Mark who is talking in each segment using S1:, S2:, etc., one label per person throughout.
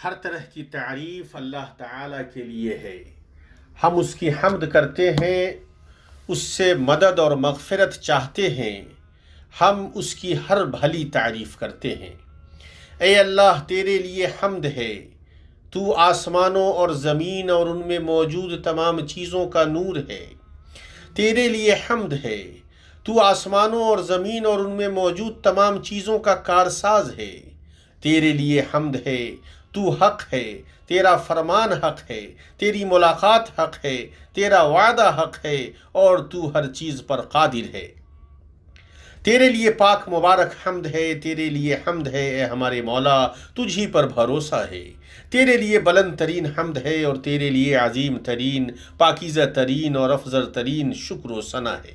S1: ہر طرح کی تعریف اللہ تعالیٰ کے لیے ہے۔ ہم اس کی حمد کرتے ہیں، اس سے مدد اور مغفرت چاہتے ہیں، ہم اس کی ہر بھلی تعریف کرتے ہیں۔ اے اللہ، تیرے لیے حمد ہے، تو آسمانوں اور زمین اور ان میں موجود تمام چیزوں کا نور ہے۔ تیرے لیے حمد ہے، تو آسمانوں اور زمین اور ان میں موجود تمام چیزوں کا کارساز ہے۔ تیرے لیے حمد ہے، تو حق ہے، تیرا فرمان حق ہے، تیری ملاقات حق ہے، تیرا وعدہ حق ہے، اور تو ہر چیز پر قادر ہے۔ تیرے لیے پاک مبارک حمد ہے، تیرے لیے حمد ہے اے ہمارے مولا، تجھ ہی پر بھروسہ ہے۔ تیرے لیے بلند ترین حمد ہے اور تیرے لیے عظیم ترین، پاکیزہ ترین اور افضل ترین شکر و ثنا ہے۔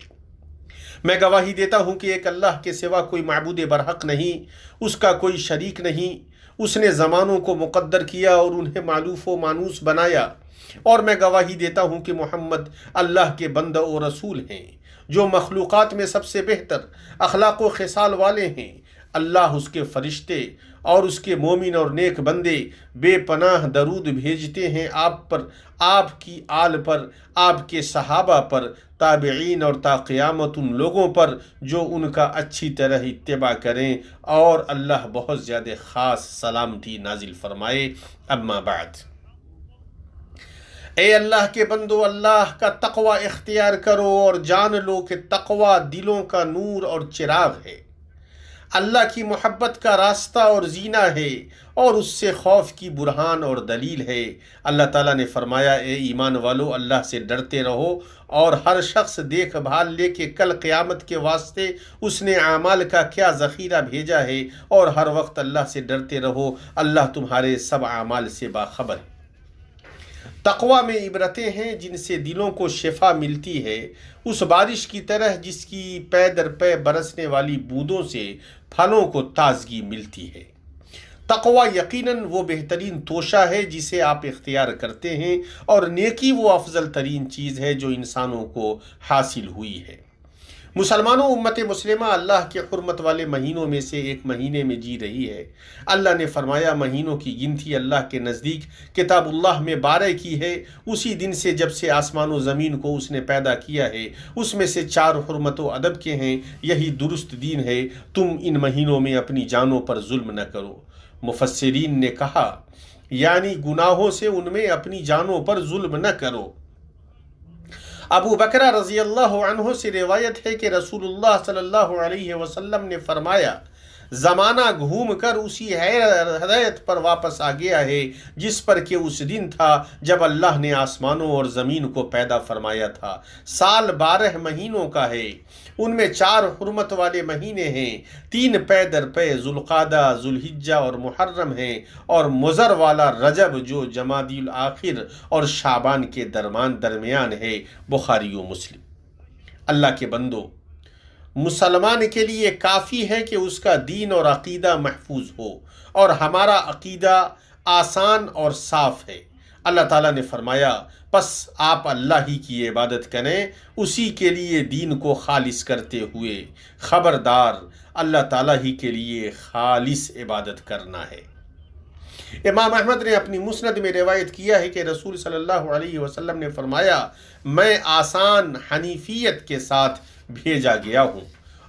S1: میں گواہی دیتا ہوں کہ ایک اللہ کے سوا کوئی معبود برحق نہیں، اس کا کوئی شریک نہیں۔ اس نے زمانوں کو مقدر کیا اور انہیں معلوف و مانوس بنایا، اور میں گواہی دیتا ہوں کہ محمد اللہ کے بندہ و رسول ہیں، جو مخلوقات میں سب سے بہتر اخلاق و خصال والے ہیں۔ اللہ، اس کے فرشتے اور اس کے مومن اور نیک بندے بے پناہ درود بھیجتے ہیں آپ پر، آپ کی آل پر، آپ کے صحابہ پر، تابعین اور تا قیامت ان لوگوں پر جو ان کا اچھی طرح اتباع کریں، اور اللہ بہت زیادہ خاص سلامتی نازل فرمائے۔ اما بعد، اے اللہ کے بندو، اللہ کا تقوی اختیار کرو اور جان لو کہ تقوی دلوں کا نور اور چراغ ہے، اللہ کی محبت کا راستہ اور زینہ ہے، اور اس سے خوف کی برہان اور دلیل ہے۔ اللہ تعالیٰ نے فرمایا، اے ایمان والو، اللہ سے ڈرتے رہو، اور ہر شخص دیکھ بھال لے کہ کل قیامت کے واسطے اس نے اعمال کا کیا ذخیرہ بھیجا ہے، اور ہر وقت اللہ سے ڈرتے رہو، اللہ تمہارے سب اعمال سے باخبر ہے۔ تقوی میں عبرتیں ہیں جن سے دلوں کو شفا ملتی ہے، اس بارش کی طرح جس کی پے در پے برسنے والی بوندوں سے پھلوں کو تازگی ملتی ہے۔ تقوی یقیناً وہ بہترین توشہ ہے جسے آپ اختیار کرتے ہیں، اور نیکی وہ افضل ترین چیز ہے جو انسانوں کو حاصل ہوئی ہے۔ مسلمانوں، امت مسلمہ اللہ کے حرمت والے مہینوں میں سے ایک مہینے میں جی رہی ہے۔ اللہ نے فرمایا، مہینوں کی گنتی اللہ کے نزدیک کتاب اللہ میں 12 کی ہے، اسی دن سے جب سے آسمان و زمین کو اس نے پیدا کیا ہے۔ اس میں سے 4 حرمت و ادب کے ہیں، یہی درست دین ہے۔ تم ان مہینوں میں اپنی جانوں پر ظلم نہ کرو۔ مفسرین نے کہا، یعنی گناہوں سے ان میں اپنی جانوں پر ظلم نہ کرو۔ ابو بکرہ رضی اللہ عنہ سے روایت ہے کہ رسول اللہ صلی اللہ علیہ وسلم نے فرمایا، زمانہ گھوم کر اسی ہدایت پر واپس آ گیا ہے جس پر کہ اس دن تھا جب اللہ نے آسمانوں اور زمین کو پیدا فرمایا تھا۔ سال 12 مہینوں کا ہے، ان میں 4 حرمت والے مہینے ہیں، 3 پے در پے ذوالقعدہ، ذوالحجہ اور محرم ہیں، اور مضر والا رجب جو جمادی الاخر اور شعبان کے درمیان ہے۔ بخاری و مسلم۔ اللہ کے بندو، مسلمان کے لیے کافی ہے کہ اس کا دین اور عقیدہ محفوظ ہو، اور ہمارا عقیدہ آسان اور صاف ہے۔ اللہ تعالیٰ نے فرمایا، پس آپ اللہ ہی کی عبادت کریں، اسی کے لیے دین کو خالص کرتے ہوئے۔ خبردار، اللہ تعالیٰ ہی کے لیے خالص عبادت کرنا ہے۔ امام احمد نے اپنی مسند میں روایت کیا ہے کہ رسول صلی اللہ علیہ وسلم نے فرمایا، میں آسان حنیفیت کے ساتھ بھیجا گیا ہوں،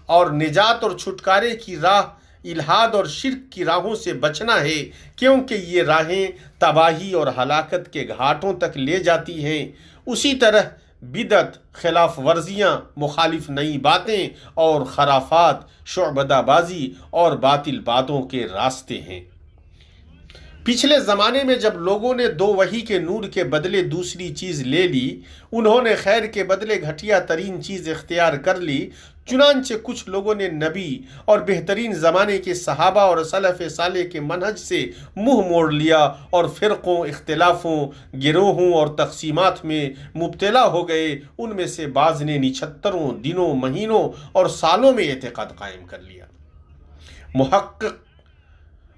S1: اور نجات اور چھٹکارے کی راہ الحاد اور شرک کی راہوں سے بچنا ہے، کیونکہ یہ راہیں تباہی اور ہلاکت کے گھاٹوں تک لے جاتی ہیں۔ اسی طرح بدعت، خلاف ورزیاں، مخالف نئی باتیں اور خرافات، شعبدہ بازی اور باطل باتوں کے راستے ہیں۔ پچھلے زمانے میں جب لوگوں نے 2 وحی کے نور کے بدلے دوسری چیز لے لی، انہوں نے خیر کے بدلے گھٹیا ترین چیز اختیار کر لی، چنانچہ کچھ لوگوں نے نبی اور بہترین زمانے کے صحابہ اور سلف صالح کے منہج سے منہ موڑ لیا، اور فرقوں، اختلافوں، گروہوں اور تقسیمات میں مبتلا ہو گئے۔ ان میں سے بعض نے 79 دنوں، مہینوں اور سالوں میں اعتقاد قائم کر لیا۔ محقق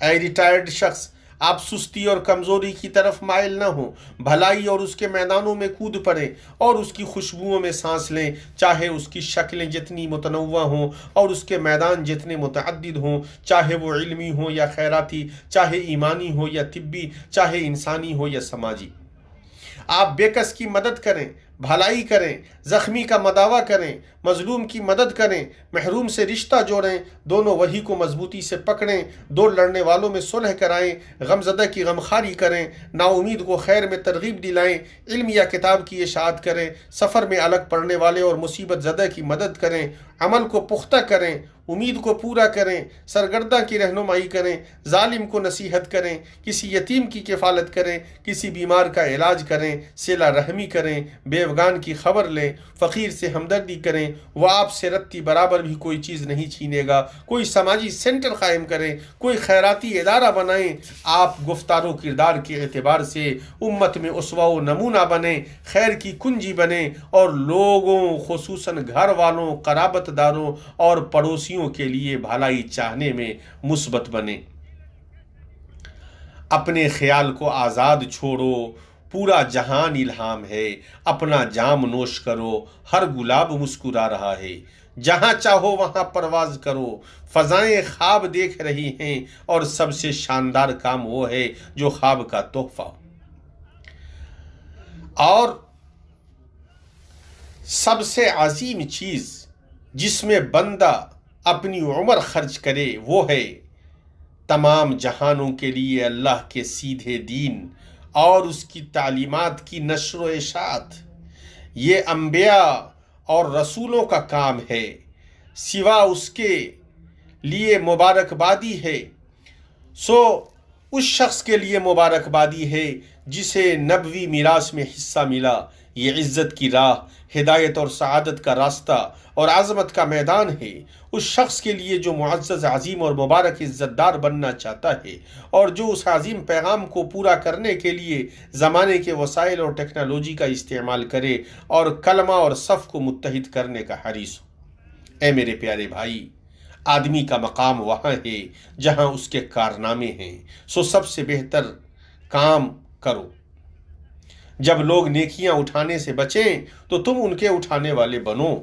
S1: اے ریٹائرڈ شخص، آپ سستی اور کمزوری کی طرف مائل نہ ہوں، بھلائی اور اس کے میدانوں میں کود پڑیں اور اس کی خوشبوؤں میں سانس لیں، چاہے اس کی شکلیں جتنی متنوع ہوں اور اس کے میدان جتنے متعدد ہوں، چاہے وہ علمی ہوں یا خیراتی، چاہے ایمانی ہو یا طبی، چاہے انسانی ہو یا سماجی۔ آپ بے کس کی مدد کریں، بھلائی کریں، زخمی کا مداوع کریں، مظلوم کی مدد کریں، محروم سے رشتہ جوڑیں، دونوں وہی کو مضبوطی سے پکڑیں، دو لڑنے والوں میں صلح کرائیں، غمزدہ کی غمخواری کریں، نا امید کو خیر میں ترغیب دلائیں، علم یا کتاب کی اشاعت کریں، سفر میں الگ پڑنے والے اور مصیبت زدہ کی مدد کریں، عمل کو پختہ کریں، امید کو پورا کریں، سرگرداں کی رہنمائی کریں، ظالم کو نصیحت کریں، کسی یتیم کی کفالت کریں، کسی بیمار کا علاج کریں، صلہ رحمی کریں، بیوگان کی خبر لیں، فقیر سے ہمدردی کریں، وہ آپ سے رتی برابر بھی کوئی چیز نہیں چھینے گا، کوئی سماجی سینٹر قائم کریں، کوئی خیراتی ادارہ بنائیں، آپ گفتار و کردار کے اعتبار سے امت میں اسوہ و نمونہ بنیں، خیر کی کنجی بنیں اور لوگوں خصوصاً گھر والوں، قرابت داروں اور پڑوسیوں کے لیے بھلائی چاہنے میں مثبت بنیں۔ اپنے خیال کو آزاد چھوڑو، پورا جہان الہام ہے، اپنا جام نوش کرو، ہر گلاب مسکرا رہا ہے، جہاں چاہو وہاں پرواز کرو، فضائیں خواب دیکھ رہی ہیں اور سب سے شاندار کام وہ ہے جو خواب کا تحفہ اور سب سے عظیم چیز جس میں بندہ اپنی عمر خرچ کرے وہ ہے تمام جہانوں کے لیے اللہ کے سیدھے دین اور اس کی تعلیمات کی نشر و اشاعت۔ یہ انبیاء اور رسولوں کا کام ہے، سوا اس کے لیے مبارکبادی ہے، سو اس شخص کے لیے مبارکبادی ہے جسے نبوی میراث میں حصہ ملا۔ یہ عزت کی راہ، ہدایت اور سعادت کا راستہ اور عظمت کا میدان ہے اس شخص کے لیے جو معزز، عظیم اور مبارک عزت دار بننا چاہتا ہے اور جو اس عظیم پیغام کو پورا کرنے کے لیے زمانے کے وسائل اور ٹیکنالوجی کا استعمال کرے اور کلمہ اور صف کو متحد کرنے کا حریص ہو۔ اے میرے پیارے بھائی، آدمی کا مقام وہاں ہے جہاں اس کے کارنامے ہیں، سو سب سے بہتر کام کرو۔ جب لوگ نیکیاں اٹھانے سے بچیں تو تم ان کے اٹھانے والے بنو۔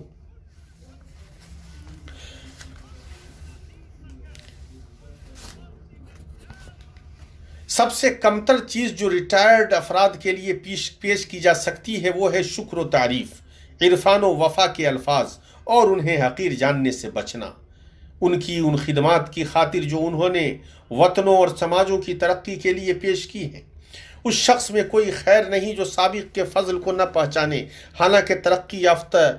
S1: سب سے کمتر چیز جو ریٹائرڈ افراد کے لیے پیش کی جا سکتی ہے وہ ہے شکر و تعریف، عرفان و وفا کے الفاظ اور انہیں حقیر جاننے سے بچنا۔ ان خدمات کی خاطر جو انہوں نے وطنوں اور سماجوں کی ترقی کے لیے پیش کی ہیں، اس شخص میں کوئی خیر نہیں جو سابق کے فضل کو نہ پہچانے، حالانکہ ترقی یافتہ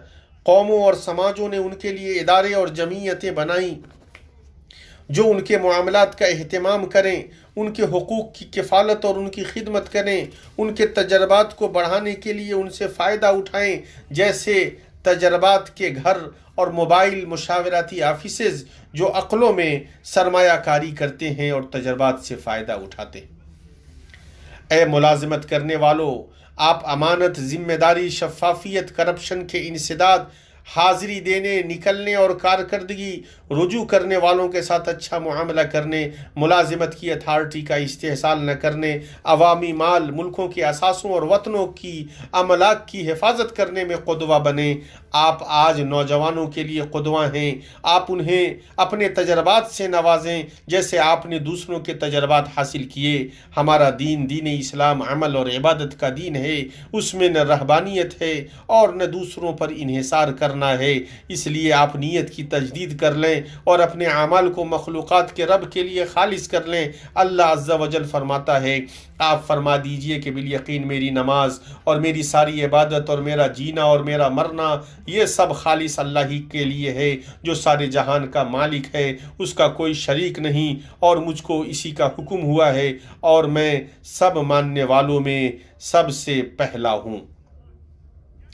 S1: قوموں اور سماجوں نے ان کے لیے ادارے اور جمعیتیں بنائیں جو ان کے معاملات کا اہتمام کریں، ان کے حقوق کی کفالت اور ان کی خدمت کریں، ان کے تجربات کو بڑھانے کے لیے ان سے فائدہ اٹھائیں، جیسے تجربات کے گھر اور موبائل مشاورتی آفیسز جو عقلوں میں سرمایہ کاری کرتے ہیں اور تجربات سے فائدہ اٹھاتے ہیں۔ اے ملازمت کرنے والو، آپ امانت، ذمہ داری، شفافیت، کرپشن کے انسداد، حاضری دینے، نکلنے اور کارکردگی رجوع کرنے والوں کے ساتھ اچھا معاملہ کرنے، ملازمت کی اتھارٹی کا استحصال نہ کرنے، عوامی مال، ملکوں کے اثاثوں اور وطنوں کی املاک کی حفاظت کرنے میں قدوہ بنیں۔ آپ آج نوجوانوں کے لیے قدوہ ہیں، آپ انہیں اپنے تجربات سے نوازیں جیسے آپ نے دوسروں کے تجربات حاصل کیے۔ ہمارا دین، دین اسلام عمل اور عبادت کا دین ہے، اس میں نہ رہبانیت ہے اور نہ دوسروں پر انحصار کرنا ہے، اس لیے آپ نیت کی تجدید کر لیں اور اپنے اعمال کو مخلوقات کے رب کے لیے خالص کر لیں۔ اللہ عز و جل فرماتا ہے، آپ فرما دیجئے کہ بالیقین میری نماز اور میری ساری عبادت اور میرا جینا اور میرا مرنا یہ سب خالص اللہ ہی کے لیے ہے جو سارے جہان کا مالک ہے، اس کا کوئی شریک نہیں، اور مجھ کو اسی کا حکم ہوا ہے اور میں سب ماننے والوں میں سب سے پہلا ہوں۔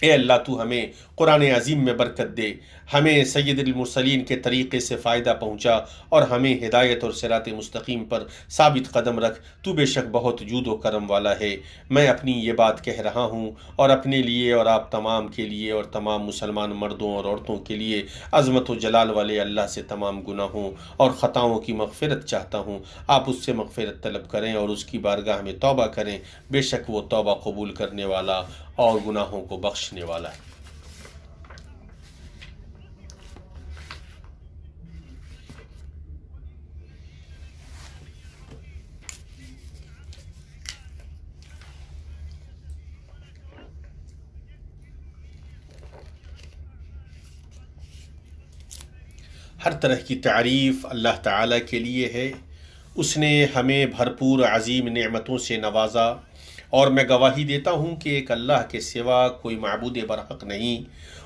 S1: اے اللہ تو ہمیں قرآن عظیم میں برکت دے، ہمیں سید المرسلین کے طریقے سے فائدہ پہنچا اور ہمیں ہدایت اور صراط مستقیم پر ثابت قدم رکھ۔ تو بے شک بہت جود و کرم والا ہے۔ میں اپنی یہ بات کہہ رہا ہوں اور اپنے لیے اور آپ تمام کے لیے اور تمام مسلمان مردوں اور عورتوں کے لیے عظمت و جلال والے اللہ سے تمام گناہوں اور خطاؤں کی مغفرت چاہتا ہوں۔ آپ اس سے مغفرت طلب کریں اور اس کی بارگاہ میں توبہ کریں، بے شک وہ توبہ قبول کرنے والا اور گناہوں کو بخشنے والا ہے۔ ہر طرح کی تعریف اللہ تعالیٰ کے لیے ہے۔ اس نے ہمیں بھرپور عظیم نعمتوں سے نوازا، اور میں گواہی دیتا ہوں کہ ایک اللہ کے سوا کوئی معبود برحق نہیں،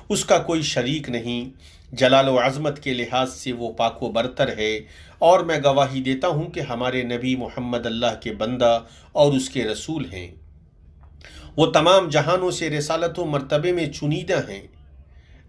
S1: اس کا کوئی شریک نہیں، جلال و عظمت کے لحاظ سے وہ پاک و برتر ہے۔ اور میں گواہی دیتا ہوں کہ ہمارے نبی محمد اللہ کے بندہ اور اس کے رسول ہیں، وہ تمام جہانوں سے رسالت و مرتبے میں چنیدہ ہیں۔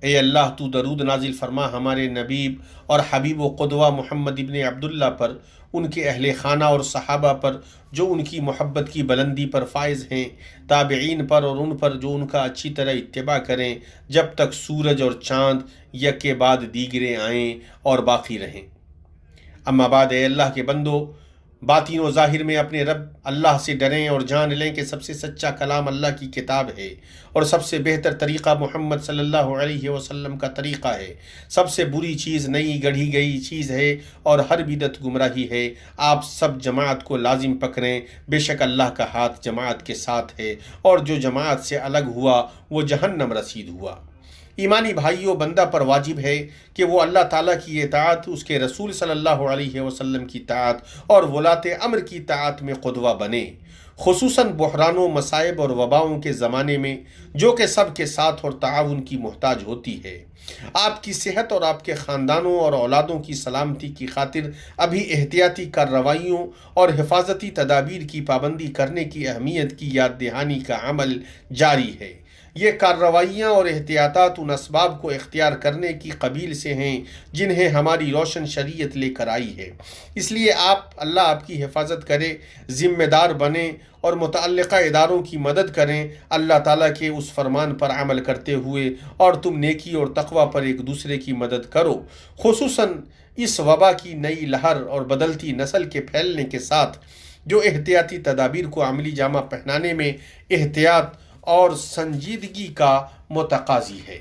S1: اے اللہ تو درود نازل فرما ہمارے نبی اور حبیب و قدوہ محمد ابن عبداللہ پر، ان کے اہل خانہ اور صحابہ پر جو ان کی محبت کی بلندی پر فائز ہیں، تابعین پر اور ان پر جو ان کا اچھی طرح اتباع کریں جب تک سورج اور چاند یک کے بعد دیگرے آئیں اور باقی رہیں۔ اما بعد، اے اللہ کے بندو، باطن و ظاہر میں اپنے رب اللہ سے ڈریں اور جان لیں کہ سب سے سچا کلام اللہ کی کتاب ہے، اور سب سے بہتر طریقہ محمد صلی اللہ علیہ وسلم کا طریقہ ہے۔ سب سے بری چیز نئی گڑھی گئی چیز ہے اور ہر بدعت گمراہی ہے۔ آپ سب جماعت کو لازم پکڑیں، بے شک اللہ کا ہاتھ جماعت کے ساتھ ہے، اور جو جماعت سے الگ ہوا وہ جہنم رسید ہوا۔ ایمانی بھائیوں، بندہ پر واجب ہے کہ وہ اللہ تعالیٰ کی اطاعت، اس کے رسول صلی اللہ علیہ وسلم کی اطاعت اور ولاۃ امر کی اطاعت میں قدوہ بنے، خصوصاً بحرانوں، مصائب اور وباؤں کے زمانے میں، جو کہ سب کے ساتھ اور تعاون کی محتاج ہوتی ہے۔ آپ کی صحت اور آپ کے خاندانوں اور اولادوں کی سلامتی کی خاطر ابھی احتیاطی کارروائیوں اور حفاظتی تدابیر کی پابندی کرنے کی اہمیت کی یاد دہانی کا عمل جاری ہے۔ یہ کارروائیاں اور احتیاطات ان اسباب کو اختیار کرنے کی قبیل سے ہیں جنہیں ہماری روشن شریعت لے کر آئی ہے۔ اس لیے اللہ آپ کی حفاظت کرے، ذمہ دار بنیں اور متعلقہ اداروں کی مدد کریں اللہ تعالیٰ کے اس فرمان پر عمل کرتے ہوئے، اور تم نیکی اور تقوی پر ایک دوسرے کی مدد کرو، خصوصاً اس وبا کی نئی لہر اور بدلتی نسل کے پھیلنے کے ساتھ، جو احتیاطی تدابیر کو عملی جامہ پہنانے میں احتیاط اور سنجیدگی کا متقاضی ہے۔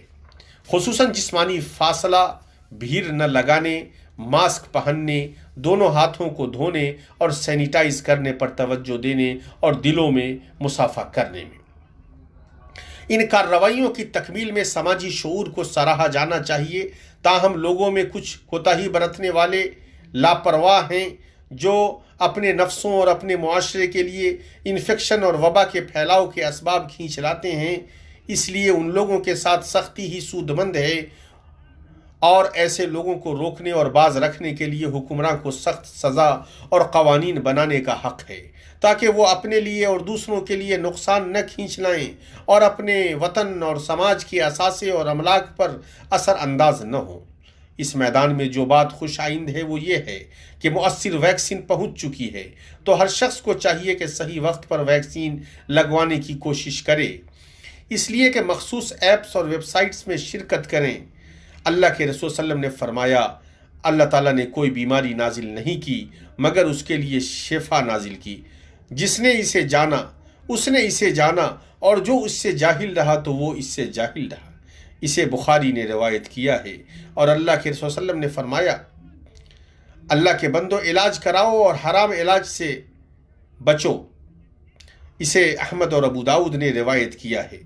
S1: خصوصاً جسمانی فاصلہ، بھیڑ نہ لگانے، ماسک پہننے، دونوں ہاتھوں کو دھونے اور سینیٹائز کرنے پر توجہ دینے اور دلوں میں مصافحہ کرنے میں۔ ان کارروائیوں کی تکمیل میں سماجی شعور کو سراہا جانا چاہیے، تاہم لوگوں میں کچھ کوتاہی برتنے والے لاپرواہ ہیں جو اپنے نفسوں اور اپنے معاشرے کے لیے انفیکشن اور وبا کے پھیلاؤ کے اسباب کھینچ لاتے ہیں۔ اس لیے ان لوگوں کے ساتھ سختی ہی سود مند ہے، اور ایسے لوگوں کو روکنے اور باز رکھنے کے لیے حکمراں کو سخت سزا اور قوانین بنانے کا حق ہے، تاکہ وہ اپنے لیے اور دوسروں کے لیے نقصان نہ کھینچ لائیں اور اپنے وطن اور سماج کے اثاثے اور املاک پر اثر انداز نہ ہوں۔ اس میدان میں جو بات خوش آئند ہے وہ یہ ہے کہ مؤثر ویکسین پہنچ چکی ہے، تو ہر شخص کو چاہیے کہ صحیح وقت پر ویکسین لگوانے کی کوشش کرے، اس لیے کہ مخصوص ایپس اور ویب سائٹس میں شرکت کریں۔ اللہ کے رسول صلی اللہ علیہ وسلم نے فرمایا، اللہ تعالیٰ نے کوئی بیماری نازل نہیں کی مگر اس کے لیے شفا نازل کی۔ جس نے اسے جانا اس نے اسے جانا، اور جو اس سے جاہل رہا تو وہ اس سے جاہل رہا۔ اسے بخاری نے روایت کیا ہے۔ اور اللہ کے رسول صلی اللہ علیہ وسلم نے فرمایا، اللہ کے بندو، علاج کراؤ اور حرام علاج سے بچو۔ اسے احمد اور ابو داؤد نے روایت کیا ہے۔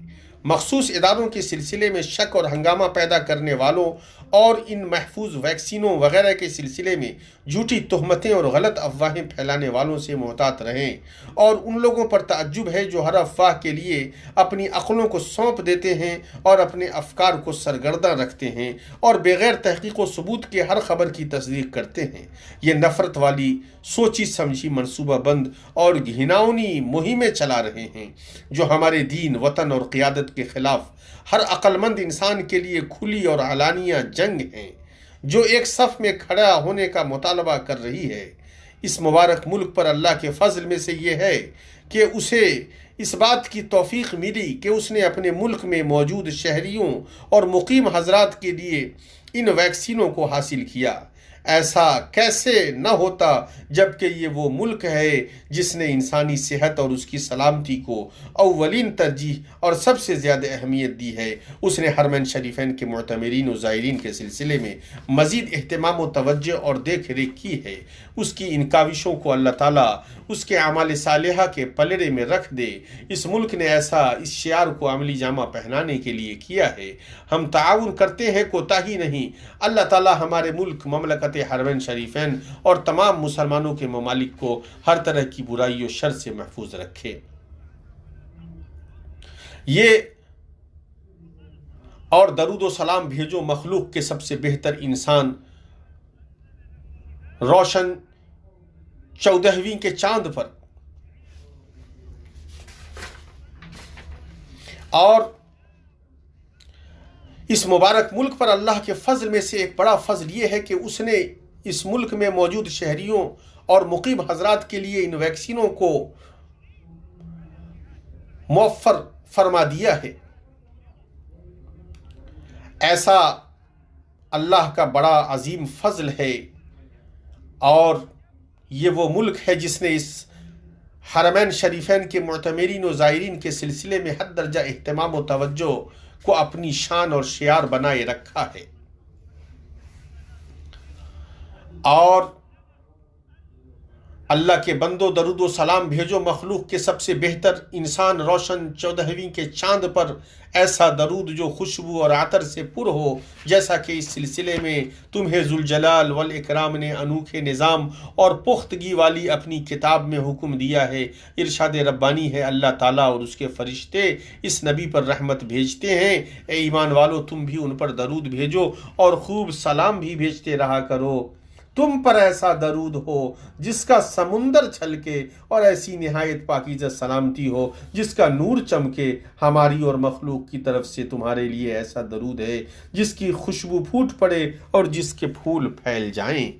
S1: مخصوص اداروں کے سلسلے میں شک اور ہنگامہ پیدا کرنے والوں اور ان محفوظ ویکسینوں وغیرہ کے سلسلے میں جھوٹی تہمتیں اور غلط افواہیں پھیلانے والوں سے محتاط رہیں، اور ان لوگوں پر تعجب ہے جو ہر افواہ کے لیے اپنی عقلوں کو سونپ دیتے ہیں اور اپنے افکار کو سرگرداں رکھتے ہیں اور بغیر تحقیق و ثبوت کے ہر خبر کی تصدیق کرتے ہیں۔ یہ نفرت والی سوچی سمجھی منصوبہ بند اور گھناؤنی مہمیں چلا رہے ہیں جو ہمارے دین، وطن اور قیادت معیشت کے خلاف ہر عقل مند انسان کے لیے کھلی اور علانیہ جنگ ہیں جو ایک صف میں کھڑا ہونے کا مطالبہ کر رہی ہے۔ اس مبارک ملک پر اللہ کے فضل میں سے یہ ہے کہ اسے اس بات کی توفیق ملی کہ اس نے اپنے ملک میں موجود شہریوں اور مقیم حضرات کے لیے ان ویکسینوں کو حاصل کیا۔ ایسا کیسے نہ ہوتا جبکہ یہ وہ ملک ہے جس نے انسانی صحت اور اس کی سلامتی کو اولین ترجیح اور سب سے زیادہ اہمیت دی ہے۔ اس نے حرمین شریفین کے معتمرین و زائرین کے سلسلے میں مزید اہتمام و توجہ اور دیکھ ریکھ کی ہے۔ اس کی ان کاوشوں کو اللہ تعالیٰ اس کے اعمال صالحہ کے پلڑے میں رکھ دے۔ اس ملک نے ایسا اس شعار کو عملی جامہ پہنانے کے لیے کیا ہے۔ ہم تعاون کرتے ہیں، کوتاہی نہیں۔ اللہ تعالیٰ ہمارے ملک مملکت حرمین شریفین اور تمام مسلمانوں کے ممالک کو ہر طرح کی برائی و شر سے محفوظ رکھے۔ یہ اور درود و سلام بھیجو مخلوق کے سب سے بہتر انسان روشن 14ویں کے چاند پر، اور اس مبارک ملک پر اللہ کے فضل میں سے ایک بڑا فضل یہ ہے کہ اس نے اس ملک میں موجود شہریوں اور مقیم حضرات کے لیے ان ویکسینوں کو موفر فرما دیا ہے۔ ایسا اللہ کا بڑا عظیم فضل ہے، اور یہ وہ ملک ہے جس نے اس حرمین شریفین کے معتمرین و زائرین کے سلسلے میں حد درجہ اہتمام و توجہ کو اپنی شان اور شعار بنائے رکھا ہے۔ اور اللہ کے بندو، درود و سلام بھیجو مخلوق کے سب سے بہتر انسان روشن 14ویں کے چاند پر ایسا درود جو خوشبو اور عطر سے پر ہو، جیسا کہ اس سلسلے میں تمہیں ذوالجلال والاکرام نے انوکھے نظام اور پختگی والی اپنی کتاب میں حکم دیا ہے۔ ارشاد ربانی ہے، اللہ تعالیٰ اور اس کے فرشتے اس نبی پر رحمت بھیجتے ہیں۔ اے ایمان والو، تم بھی ان پر درود بھیجو اور خوب سلام بھی بھیجتے رہا کرو۔ تم پر ایسا درود ہو جس کا سمندر چھلکے، اور ایسی نہایت پاکیزہ سلامتی ہو جس کا نور چمکے۔ ہماری اور مخلوق کی طرف سے تمہارے لیے ایسا درود ہے جس کی خوشبو پھوٹ پڑے اور جس کے پھول پھیل جائیں۔